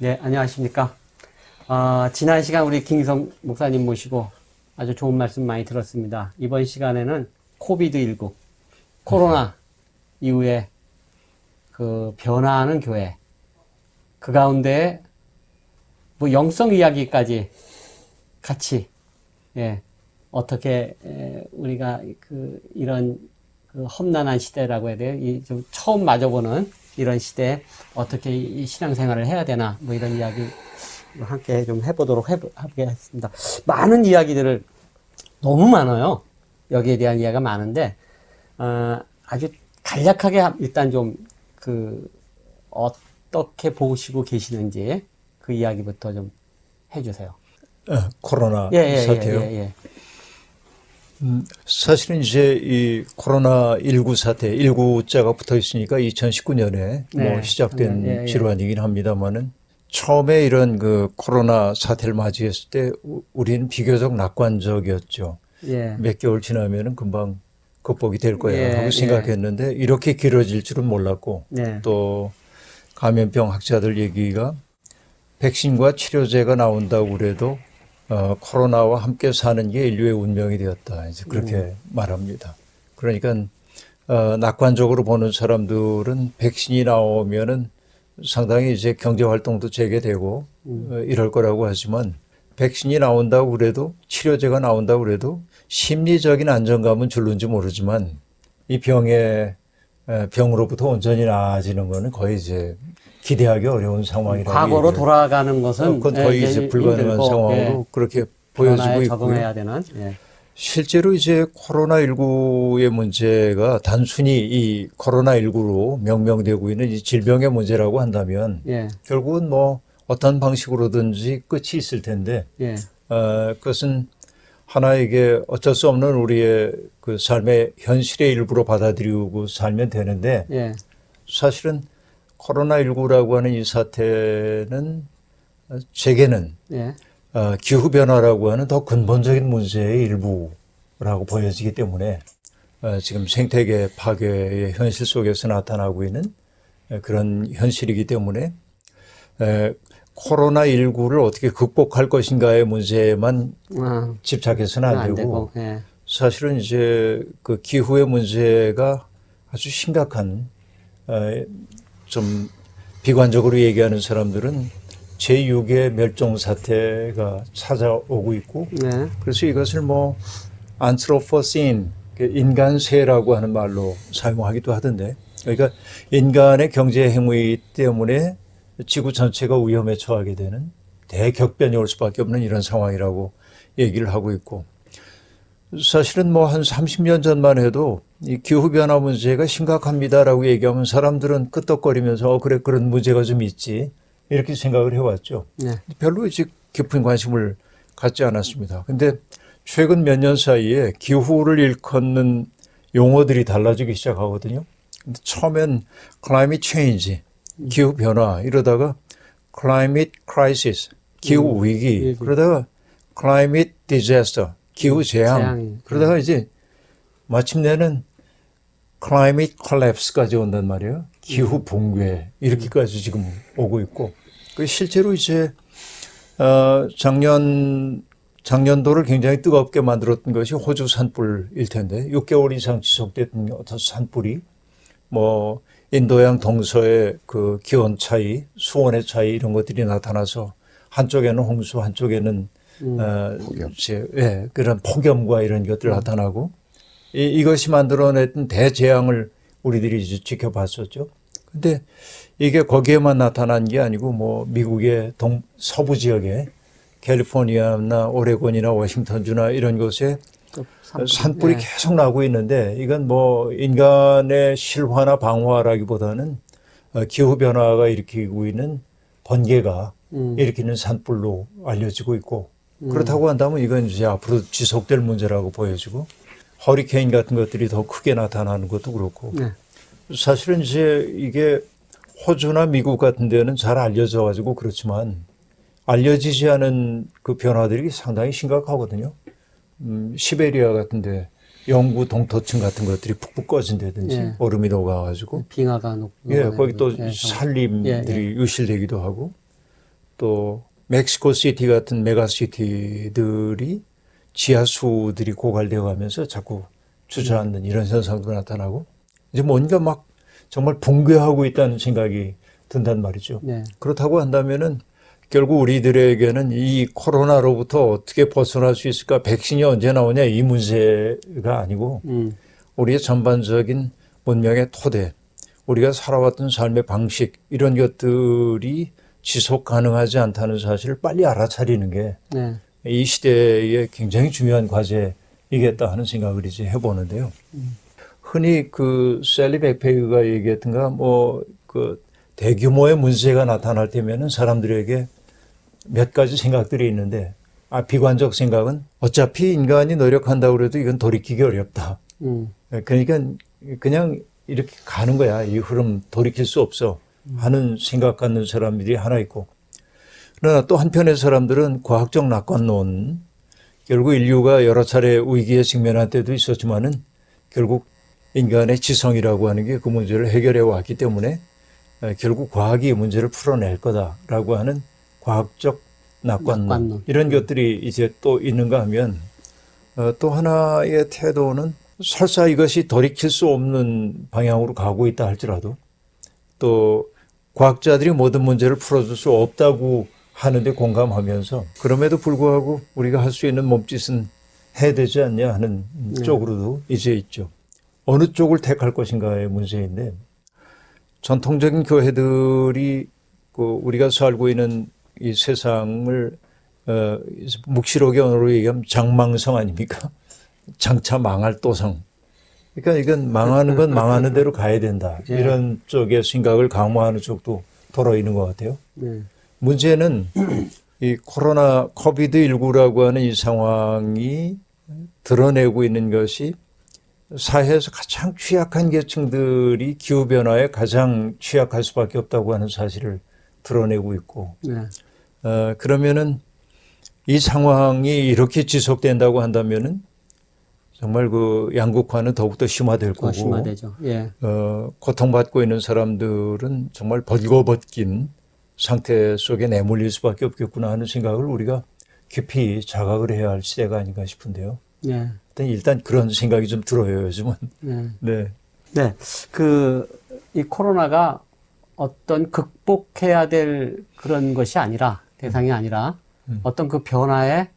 네, 안녕하십니까. 지난 시간 우리 김기성 목사님 모시고 아주 좋은 말씀 많이 들었습니다. 이번 시간에는 코비드19, 코로나 이후에 그 변화하는 교회, 그 가운데 뭐 영성 이야기까지 같이, 예, 어떻게 우리가 이런 그 험난한 시대라고 해야 돼요. 좀 처음 마주보는 이런 시대에 어떻게 이 신앙생활을 해야 되나, 뭐 이런 이야기 함께 좀 해보도록 하겠습니다. 많은 이야기들을, 너무 많아요. 여기에 대한 이야기가 많은데, 아주 간략하게 일단 좀 어떻게 보시고 계시는지 그 이야기부터 좀 해주세요. 코로나 예, 사태요. 사실은 이제 이 코로나19 사태, 19자가 붙어 있으니까 2019년에 네, 뭐 시작된 예. 질환이긴 합니다만은 처음에 이런 그 코로나 사태를 맞이했을 때 우리는 비교적 낙관적이었죠. 예. 몇 개월 지나면은 금방 극복이 될 거야 하고 예. 생각했는데 이렇게 길어질 줄은 몰랐고 네. 또 감염병 학자들 얘기가 백신과 치료제가 나온다고 그래도 코로나와 함께 사는 게 인류의 운명이 되었다. 이제 그렇게 말합니다. 그러니까 낙관적으로 보는 사람들은 백신이 나오면은 상당히 이제 경제 활동도 재개되고 이럴 거라고 하지만 백신이 나온다고 그래도 치료제가 나온다고 그래도 심리적인 안정감은 줄는지 모르지만 이 병으로부터 온전히 나아지는 거는 거의 이제 기대하기 어려운 상황이라고 과거로 돌아가는 것은 그건 거의 이제 불가능한 힘들고, 상황으로 그렇게 보여지고 변화에 있고요. 적응해야 되는. 예. 실제로 이제 코로나19의 문제가 단순히 이 코로나19로 명명되고 있는 이 질병의 문제라고 한다면 예. 결국은 뭐 어떤 방식으로든지 끝이 있을 텐데 예. 그것은 하나의 이게 어쩔 수 없는 우리의 그 삶의 현실의 일부로 받아들이고 살면 되는데 예. 사실은 코로나19라고 하는 이 사태는 제게는 예. 기후변화라고 하는 더 근본적인 문제의 일부라고 보여지기 때문에 지금 생태계 파괴의 현실 속에서 나타나고 있는 그런 현실이기 때문에 코로나19를 어떻게 극복할 것인가의 문제에만 집착해서는 안 되고 예. 사실은 이제 그 기후의 문제가 아주 심각한 좀 비관적으로 얘기하는 사람들은 제6의 멸종 사태가 찾아오고 있고 네. 그래서 이것을 뭐 안트로포신 인간세라고 하는 말로 사용하기도 하던데 그러니까 인간의 경제 행위 때문에 지구 전체가 위험에 처하게 되는 대격변이 올 수밖에 없는 이런 상황이라고 얘기를 하고 있고 사실은 뭐 한 30년 전만 해도 이 기후변화 문제가 심각합니다라고 얘기하면 사람들은 끄떡거리면서 그래 그런 문제가 좀 있지 이렇게 생각을 해왔죠. 네. 별로 이제 깊은 관심을 갖지 않았습니다. 근데 최근 몇 년 사이에 기후를 일컫는 용어들이 달라지기 시작하거든요. 근데 처음엔 climate change, 기후변화 이러다가 climate crisis, 기후위기 그러다가 climate disaster, 기후재앙 그러다가 이제 마침내는 climate collapse까지 온단 말이에요. 기후 붕괴 이렇게까지 지금 오고 있고 실제로 이제 작년도를 굉장히 뜨겁게 만들었던 것이 호주 산불일 텐데 6개월 이상 지속됐던 어떤 산불이 뭐 인도양 동서의 그 기온 차이, 수온의 차이 이런 것들이 나타나서 한쪽에는 홍수, 한쪽에는 그런 폭염과 이런 것들 나타나고 이것이 만들어냈던 대재앙을 우리들이 이제 지켜봤었죠. 근데 이게 거기에만 나타난 게 아니고 뭐 미국의 서부 지역에 캘리포니아나 오레곤이나 워싱턴주나 이런 곳에 산불이 계속 나고 있는데 이건 뭐 인간의 실화나 방화라기보다는 기후변화가 일으키고 있는 번개가 일으키는 산불로 알려지고 있고 그렇다고 한다면 이건 이제 앞으로 지속될 문제라고 보여지고 허리케인 같은 것들이 더 크게 나타나는 것도 그렇고 사실은 이제 이게 호주나 미국 같은 데는 잘 알려져 가지고 그렇지만 알려지지 않은 그 변화들이 상당히 심각하거든요. 시베리아 같은 데 영구 동토층 같은 것들이 푹푹 꺼진다든지 얼음이 녹아가지고 빙하가 거기 또 산림들이 유실되기도 하고 또 멕시코 시티 같은 메가시티들이 지하수들이 고갈되어 가면서 자꾸 주저앉는 이런 현상도 나타나고 이제 뭔가 막 정말 붕괴하고 있다는 생각이 든단 말이죠. 네. 그렇다고 한다면은 결국 우리들에게는 이 코로나로부터 어떻게 벗어날 수 있을까? 백신이 언제 나오냐 이 문제가 아니고 우리의 전반적인 문명의 토대, 우리가 살아왔던 삶의 방식 이런 것들이 지속 가능하지 않다는 사실을 빨리 알아차리는 게 이 네. 시대의 굉장히 중요한 과제이겠다 하는 생각을 이제 해보는데요. 흔히 그 셀리 백페이가 얘기했던가 뭐 그 대규모의 문제가 나타날 때면은 사람들에게 몇 가지 생각들이 있는데 비관적 생각은 어차피 인간이 노력한다고 해도 이건 돌이키기 어렵다. 그러니까 그냥 이렇게 가는 거야. 이 흐름 돌이킬 수 없어 하는 생각 갖는 사람들이 하나 있고 그러나 또 한편의 사람들은 과학적 낙관론 결국 인류가 여러 차례 위기에 직면할 때도 있었지만은 결국 인간의 지성이라고 하는 게 그 문제를 해결해 왔기 때문에 결국 과학이 문제를 풀어낼 거다라고 하는 과학적 낙관론 이런 것들이 이제 또 있는가 하면 또 하나의 태도는 설사 이것이 돌이킬 수 없는 방향으로 가고 있다 할지라도 또 과학자들이 모든 문제를 풀어줄 수 없다고 하는데 공감하면서 그럼에도 불구하고 우리가 할 수 있는 몸짓은 해야 되지 않냐 하는 쪽으로도 이제 있죠. 어느 쪽을 택할 것인가의 문제인데 전통적인 교회들이 그 우리가 살고 있는 이 세상을 묵시록의 언어로 얘기하면 장망성 아닙니까? 장차 망할 도성. 그러니까 이건 망하는 건 망하는 대로 가야 된다. 이런 쪽의 생각을 강화하는 쪽도 돌아 있는 것 같아요. 문제는 이 코로나 코비드19라고 하는 이 상황이 드러내고 있는 것이 사회에서 가장 취약한 계층들이 기후변화에 가장 취약할 수밖에 없다고 하는 사실을 드러내고 있고 그러면은 이 상황이 이렇게 지속된다고 한다면은 정말 그 양극화는 더욱더 심화될 거고 심화되죠. 예. 고통받고 있는 사람들은 정말 벌거벗긴 상태 속에 내몰릴 수밖에 없겠구나 하는 생각을 우리가 깊이 자각을 해야 할 시대가 아닌가 싶은데요. 예. 일단 그런 생각이 좀 들어요, 요즘은. 네. 네. 이 코로나가 어떤 극복해야 될 그런 것이 아니라, 대상이 아니라, 어떤 그 변화의,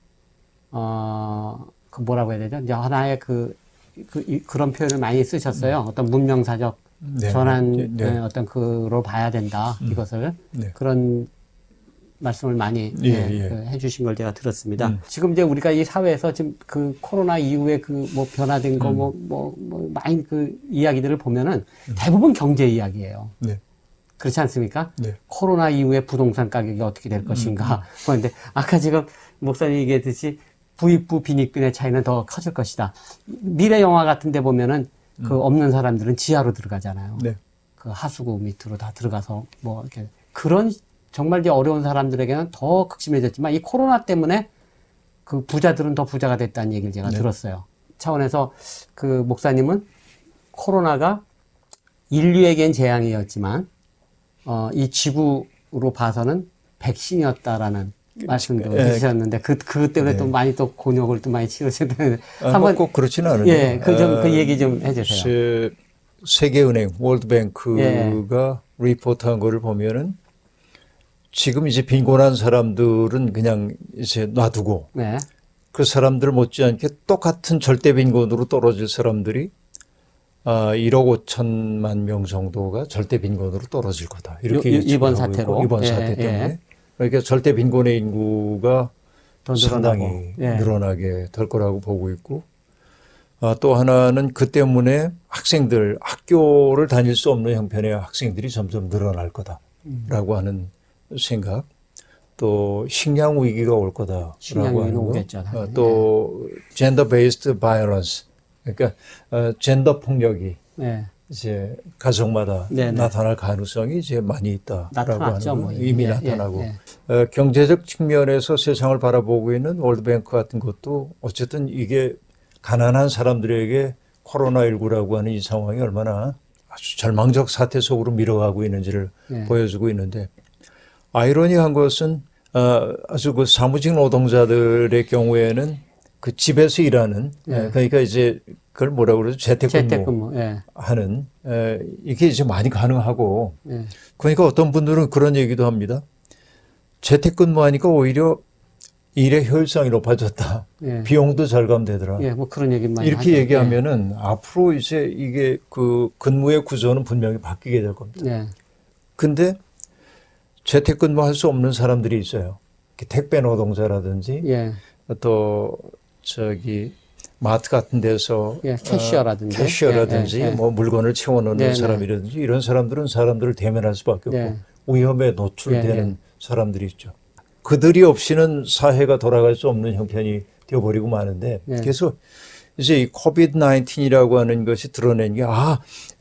그 뭐라고 해야 되죠? 이제 하나의 그런 표현을 많이 쓰셨어요. 어떤 문명사적 전환, 어떤 그로 봐야 된다. 이것을. 그런 말씀을 많이 해주신 걸 제가 들었습니다. 지금 이제 우리가 이 사회에서 지금 그 코로나 이후에 그 뭐 변화된 거 많이 그 이야기들을 보면은 대부분 경제 이야기예요. 그렇지 않습니까? 코로나 이후에 부동산 가격이 어떻게 될 것인가. 그런데 아까 지금 목사님이 얘기했듯이 부익부 빈익빈의 차이는 더 커질 것이다. 미래 영화 같은 데 보면은 그 없는 사람들은 지하로 들어가잖아요. 그 하수구 밑으로 다 들어가서 뭐 이렇게 그런 정말 이제 어려운 사람들에게는 더 극심해졌지만 이 코로나 때문에 그 부자들은 더 부자가 됐다는 얘기를 제가 들었어요. 차원에서 그 목사님은 코로나가 인류에겐 재앙이었지만 이 지구로 봐서는 백신이었다라는 말씀도 해주셨는데 그 때문에 또 많이 또 곤욕을 또 많이 치르셨는데 한번 꼭 그렇지는 않은데 그 얘기 좀 해주세요. 세계은행 월드뱅크가 리포트한 거를 보면은 지금 이제 빈곤한 사람들은 그냥 이제 놔두고 그 사람들 못지않게 똑같은 절대 빈곤으로 떨어질 사람들이 1억 5천만 명 정도가 절대 빈곤으로 떨어질 거다. 이렇게 이번 사태로. 이번 사태 때문에. 그러니까 절대 빈곤의 인구가 더 상당히 늘어나게 될 거라고 보고 있고 또 하나는 그 때문에 학생들, 학교를 다닐 수 없는 형편의 학생들이 점점 늘어날 거다라고 하는 생각, 또 식량 위기가 올 거다라고 하는 거, 오겠죠, 또 젠더 베이스드 바이오런스, 그러니까 젠더 폭력이 이제 가정마다 나타날 가능성이 이제 많이 있다라고 하는 거, 이미 나타나고 경제적 측면에서 세상을 바라보고 있는 월드뱅크 같은 것도 어쨌든 이게 가난한 사람들에게 코로나19라고 하는 이 상황이 얼마나 아주 절망적 사태 속으로 밀어가고 있는지를 보여주고 있는데 아이러니한 것은 아주 그 사무직 노동자들의 경우에는 그 집에서 일하는 예. 그러니까 이제 그걸 뭐라 그러죠? 재택근무 재택근무. 예. 하는 이게 이제 많이 가능하고 예. 그러니까 어떤 분들은 그런 얘기도 합니다. 재택근무하니까 오히려 일의 효율성이 높아졌다. 예. 비용도 절감되더라. 예, 뭐 그런 얘기 많이 이렇게 하죠. 얘기하면은 앞으로 이제 이게 그 근무의 구조는 분명히 바뀌게 될 겁니다. 예. 근데 재택근무할 수 없는 사람들이 있어요. 택배 노동자라든지 예. 또 저기 마트 같은 데서 예, 캐시어라든지. 캐시어라든지 예, 예, 예. 뭐 물건을 채워넣는 네, 네. 사람이라든지 이런 사람들은 사람들을 대면할 수밖에 없고 네. 위험에 노출되는 예, 사람들이 있죠. 그들이 없이는 사회가 돌아갈 수 없는 형편이 되어버리고 마는데 예. 그래서 이제 이 코비드 19이라고 하는 것이 드러낸 게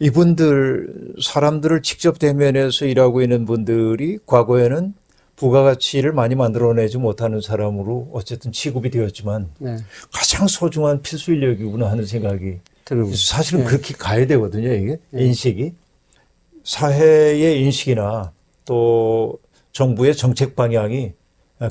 이분들 사람들을 직접 대면해서 일하고 있는 분들이 과거에는 부가가치를 많이 만들어내지 못하는 사람으로 어쨌든 취급이 되었지만 네. 가장 소중한 필수 인력이구나 하는 생각이 드는 거죠. 사실은 예. 그렇게 가야 되거든요. 이게 예. 인식이 사회의 인식이나 또 정부의 정책 방향이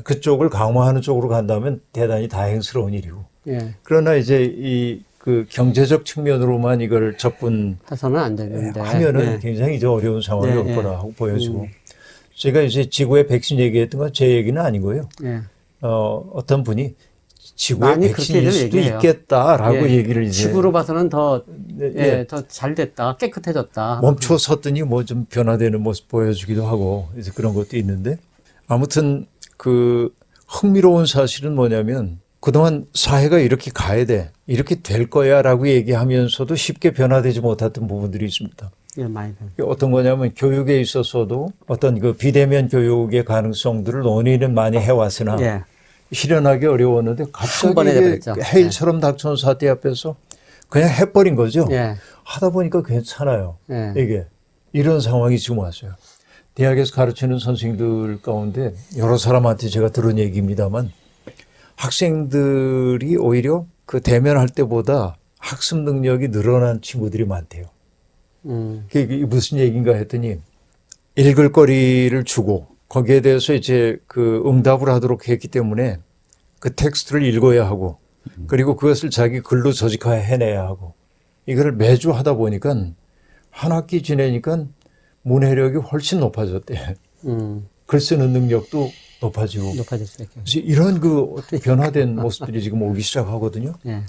그쪽을 강화하는 쪽으로 간다면 대단히 다행스러운 일이고 예. 그러나 이제 이 그 경제적 측면으로만 이걸 접근하면은 해서는 안 되는데. 예. 굉장히 이제 어려운 상황이 네, 올 예. 거라고 보여지고 제가 이제 지구의 백신 얘기했던 건 제 얘기는 아니고요. 예. 어떤 분이 지구의 많이 백신일 그렇게들 수도 얘기해요. 있겠다라고 예. 얘기를 이제 지구로 봐서는 더, 네, 예, 더 잘 됐다. 깨끗해졌다. 멈춰 섰더니 뭐 좀 변화되는 모습 보여주기도 하고 이제 그런 것도 있는데 아무튼 그 흥미로운 사실은 뭐냐면 그동안 사회가 이렇게 가야 돼 이렇게 될 거야라고 얘기하면서도 쉽게 변화되지 못했던 부분들이 있습니다. 예, 많이 돼. 어떤 거냐면 교육에 있어서도 어떤 그 비대면 교육의 가능성들을 논의는 많이 해왔으나 예. 실현하기 어려웠는데 한 갑자기 번에 이게 돼버렸죠. 해일처럼 닥쳐온 사태 앞에서 그냥 해버린 거죠. 예. 하다 보니까 괜찮아요. 예. 이게 이런 상황이 지금 왔어요. 대학에서 가르치는 선생님들 가운데 여러 사람한테 제가 들은 얘기입니다만 학생들이 오히려 그 대면할 때보다 학습 능력이 늘어난 친구들이 많대요. 그게 무슨 얘기인가 했더니 읽을 거리를 주고 거기에 대해서 이제 그 응답을 하도록 했기 때문에 그 텍스트를 읽어야 하고 그리고 그것을 자기 글로 조직화해내야 하고 이거를 매주 하다 보니까 한 학기 지내니까 문해력이 훨씬 높아졌대. 글 쓰는 능력도 높아지고. 높아질 수 있게. 그래서 이런 그 어떤 변화된 모습들이 지금 오기 시작하거든요. 예.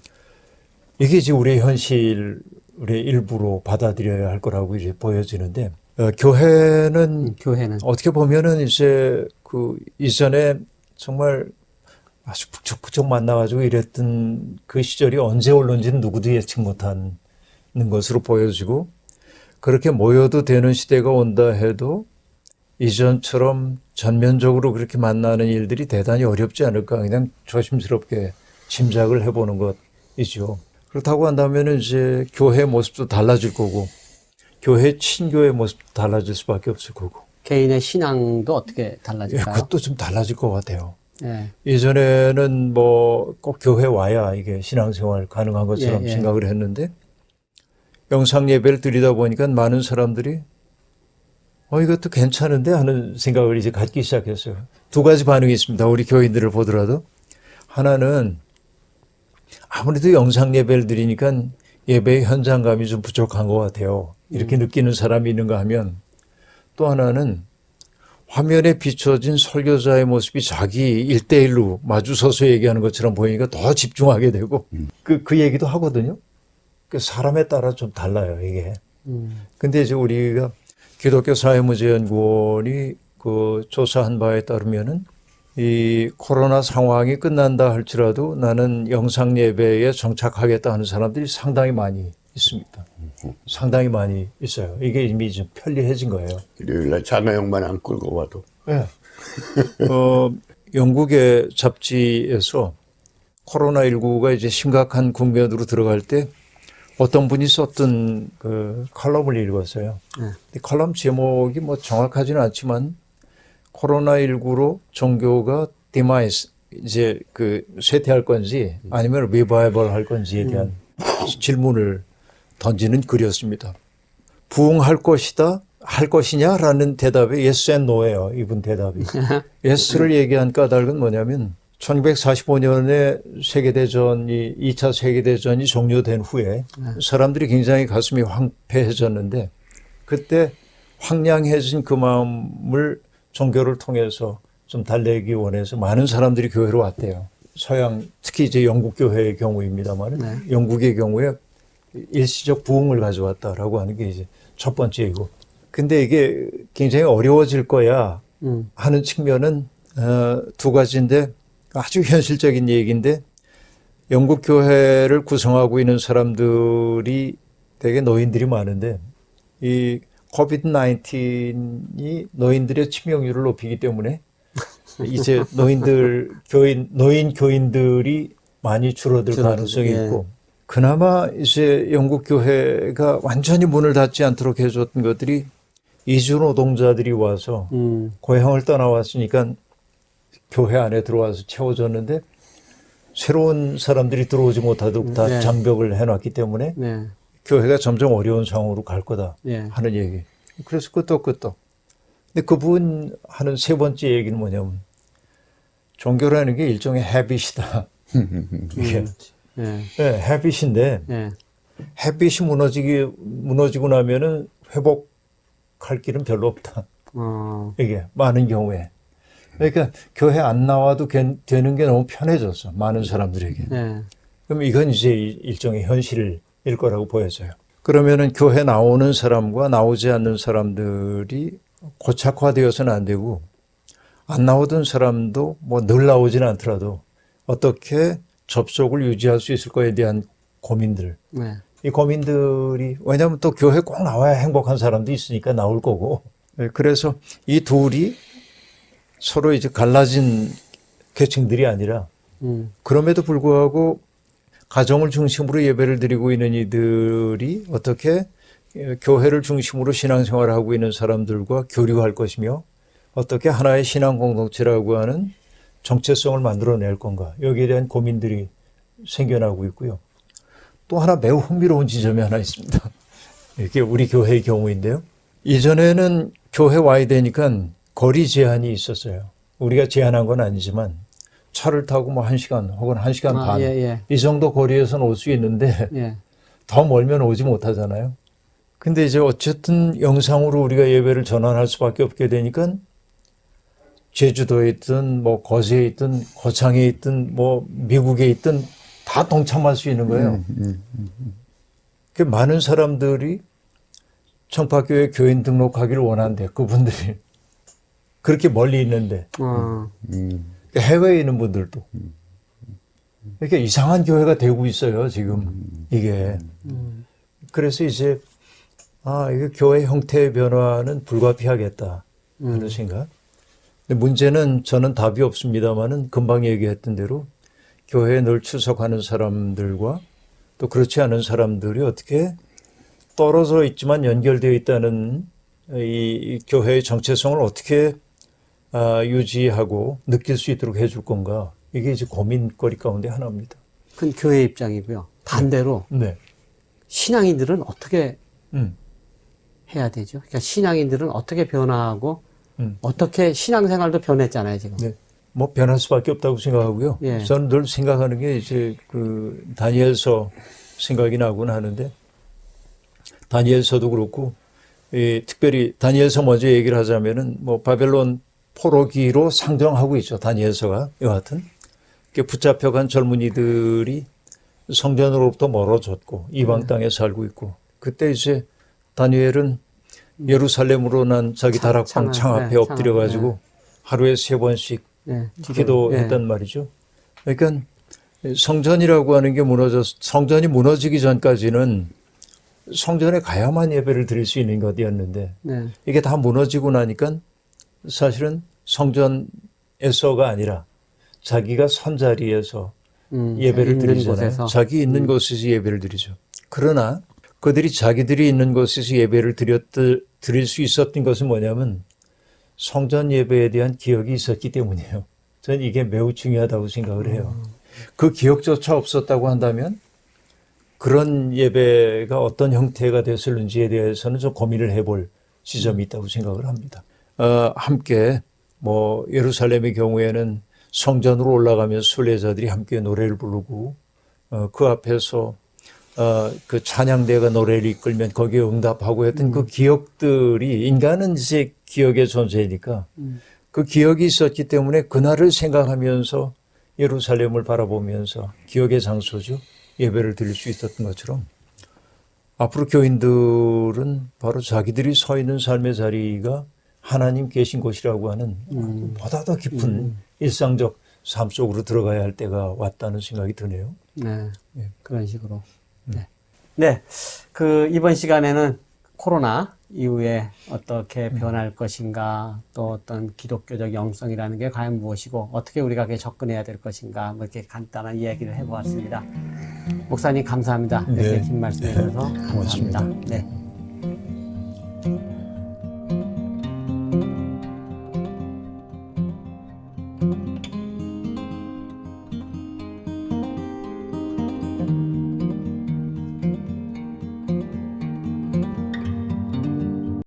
이게 이제 우리의 현실의 일부로 받아들여야 할 거라고 이제 보여지는데 교회는 교회는. 어떻게 보면은 이제 그 이전에 정말 아주 북적북적 만나가지고 이랬던 그 시절이 언제 올는지는 누구도 예측 못하는 것으로 보여지고 그렇게 모여도 되는 시대가 온다 해도 이전처럼 전면적으로 그렇게 만나는 일들이 대단히 어렵지 않을까 그냥 조심스럽게 짐작을 해보는 것이죠. 그렇다고 한다면 이제 교회 모습도 달라질 거고 교회 친교의 모습도 달라질 수밖에 없을 거고 개인의 신앙도 어떻게 예, 달라질까요? 그것도 좀 달라질 것 같아요. 예. 예전에는 뭐 꼭 교회 와야 이게 신앙생활 가능한 것처럼 예, 예. 생각을 했는데 영상 예배를 드리다 보니까 많은 사람들이 이것도 괜찮은데 하는 생각을 이제 갖기 시작했어요. 두 가지 반응이 있습니다. 우리 교인들을 보더라도 하나는 아무래도 영상 예배를 드리니까 예배의 현장감이 좀 부족한 것 같아요. 이렇게 느끼는 사람이 있는가 하면 또 하나는 화면에 비춰진 설교자의 모습이 자기 1대1로 마주서서 얘기하는 것처럼 보이니까 더 집중하게 되고 그 얘기도 하거든요. 그 사람에 따라 좀 달라요, 이게. 근데 이제 우리가 기독교 사회문제연구원이 그 조사한 바에 따르면은 이 코로나 상황이 끝난다 할지라도 나는 영상 예배에 정착하겠다 하는 사람들이 상당히 많이 있습니다. 상당히 많이 있어요. 이게 이미 좀 편리해진 거예요. 일요일날 자매형만 안 끌고 와도. 네. 영국의 잡지에서 코로나19가 이제 심각한 국면으로 들어갈 때 어떤 분이 썼던 그 칼럼을 읽었어요. 이 칼럼 제목이 뭐 정확하지는 않지만 코로나19로 종교가 디마이스 이제 그 쇠퇴할 건지 아니면 리바이벌 할 건지에 대한 질문을 던지는 글이었습니다. 부흥할 것이다 할 것이냐라는 대답에 yes and no예요. 이분 대답이. yes를 얘기한 까닭은 뭐냐면 1945년에 세계대전이 2차 세계대전이 종료된 후에 사람들이 굉장히 가슴이 황폐해졌는데 그때 황량해진 그 마음을 종교를 통해서 좀 달래기 원해서 많은 사람들이 교회로 왔대요. 서양 특히 이제 영국 교회의 경우입니다만 네. 영국의 경우에 일시적 부흥을 가져왔다라고 하는 게 이제 첫 번째이고. 근데 이게 굉장히 어려워질 거야 하는 측면은 두 가지인데 아주 현실적인 얘기인데 영국 교회를 구성하고 있는 사람들이 되게 노인들이 많은데 이 코비드 19이 노인들의 치명률을 높이기 때문에 이제 노인 교인들이 많이 줄어들 가능성이 예. 있고 그나마 이제 영국 교회가 완전히 문을 닫지 않도록 해줬던 것들이 이주 노동자들이 와서 고향을 떠나왔으니까 교회 안에 들어와서 채워졌는데 새로운 사람들이 들어오지 못하도록 다 네. 장벽을 해놨기 때문에 네. 교회가 점점 어려운 상황으로 갈 거다 예. 하는 얘기. 그래서 끄떡끄떡. 근데 그분 하는 세 번째 얘기는 뭐냐면 종교라는 게 일종의 헤빗이다. 이게 예. 네, 헤빗인데 예. 헤빗이 무너지고 나면은 회복할 길은 별로 없다. 이게 많은 경우에. 그러니까 교회 안 나와도 되는 게 너무 편해졌어. 많은 사람들에게. 예. 그럼 이건 이제 일종의 현실일 거라고 보여져요. 그러면은 교회 나오는 사람과 나오지 않는 사람들이 고착화되어서는 안 되고 안 나오던 사람도 뭐 늘 나오지는 않더라도 어떻게 접속을 유지할 수 있을 거에 대한 고민들. 네. 이 고민들이 왜냐하면 또 교회 꼭 나와야 행복한 사람도 있으니까 나올 거고. 그래서 이 둘이 서로 이제 갈라진 계층들이 아니라 그럼에도 불구하고 가정을 중심으로 예배를 드리고 있는 이들이 어떻게 교회를 중심으로 신앙생활을 하고 있는 사람들과 교류할 것이며 어떻게 하나의 신앙 공동체라고 하는 정체성을 만들어낼 건가. 여기에 대한 고민들이 생겨나고 있고요. 또 하나 매우 흥미로운 지점이 하나 있습니다. 이게 우리 교회의 경우인데요. 이전에는 교회 와야 되니까 거리 제한이 있었어요. 우리가 제한한 건 아니지만 차를 타고 뭐 1시간 혹은 1시간 반. 예. 이 정도 거리에서는 올 수 있는데 예. 더 멀면 오지 못하잖아요. 근데 이제 어쨌든 영상으로 우리가 예배를 전환할 수밖에 없게 되니까 제주도에 있든 뭐 거제에 있든 거창에 있든 뭐 미국에 있든 다 동참할 수 있는 거예요. 그 많은 사람들이 청파교회 교인 등록하기를 원하는데 그분들이 그렇게 멀리 있는데 해외에 있는 분들도 이렇게 이상한 교회가 되고 있어요 지금 이게. 그래서 이제 이게 교회 형태의 변화는 불가피하겠다 하는 생각. 근데 문제는 저는 답이 없습니다만은 금방 얘기했던 대로 교회에 늘 출석하는 사람들과 또 그렇지 않은 사람들이 어떻게 떨어져 있지만 연결되어 있다는 이 교회의 정체성을 어떻게 유지하고 느낄 수 있도록 해줄 건가. 이게 이제 고민거리 가운데 하나입니다. 그건 교회 입장이고요. 반대로 네. 신앙인들은 어떻게 음. 해야 되죠? 그러니까 신앙인들은 어떻게 변화하고 음. 어떻게 신앙생활도 변했잖아요, 지금. 네. 뭐 변할 수밖에 없다고 생각하고요. 예. 저는 늘 생각하는 게 이제 그 다니엘서 생각이 나곤 하는데 다니엘서도 그렇고 특별히 다니엘서 먼저 얘기를 하자면은 뭐 바벨론 포로기로 상정하고 있죠. 다니엘서가 여하튼 붙잡혀간 젊은이들이 성전으로부터 멀어졌고 이방 땅에 살고 있고 그때 이제 다니엘은 예루살렘으로 난 자기 다락방 창 앞에 엎드려 가지고 하루에 3번씩 기도했단 말이죠. 그러니까 성전이라고 하는 게 성전이 무너지기 전까지는 성전에 가야만 예배를 드릴 수 있는 것이었는데 이게 다 무너지고 나니까 사실은 성전에서가 아니라 자기가 선 자리에서 예배를 드리잖아요. 곳에서. 자기 있는 곳에서 예배를 드리죠. 그러나 그들이 자기들이 있는 곳에서 예배를 드릴 수 있었던 것은 뭐냐면 성전 예배에 대한 기억이 있었기 때문이에요. 저는 이게 매우 중요하다고 생각을 해요. 그 기억조차 없었다고 한다면 그런 예배가 어떤 형태가 됐을는지에 대해서는 좀 고민을 해볼 지점이 있다고 생각을 합니다. 함께 뭐 예루살렘의 경우에는 성전으로 올라가면서 순례자들이 함께 노래를 부르고 그 앞에서 그 찬양대가 노래를 이끌면 거기에 응답하고 했던 그 기억들이 인간은 이제 기억의 존재니까 그 기억이 있었기 때문에 그날을 생각하면서 예루살렘을 바라보면서 기억의 장소죠. 예배를 드릴 수 있었던 것처럼 앞으로 교인들은 바로 자기들이 서 있는 삶의 자리가 하나님 계신 곳이라고 하는 보다 더 깊은 일상적 삶 속으로 들어가야 할 때가 왔다는 생각이 드네요. 네. 그런 식으로. 네. 네. 그 이번 시간에는 코로나 이후에 어떻게 변할 것인가, 또 어떤 기독교적 영성이라는 게 과연 무엇이고, 어떻게 우리가 그게 접근해야 될 것인가, 뭐 이렇게 간단한 이야기를 해보았습니다. 목사님 감사합니다. 이렇게 네. 긴 말씀 해주셔서 감사합니다. 고맙습니다. 네.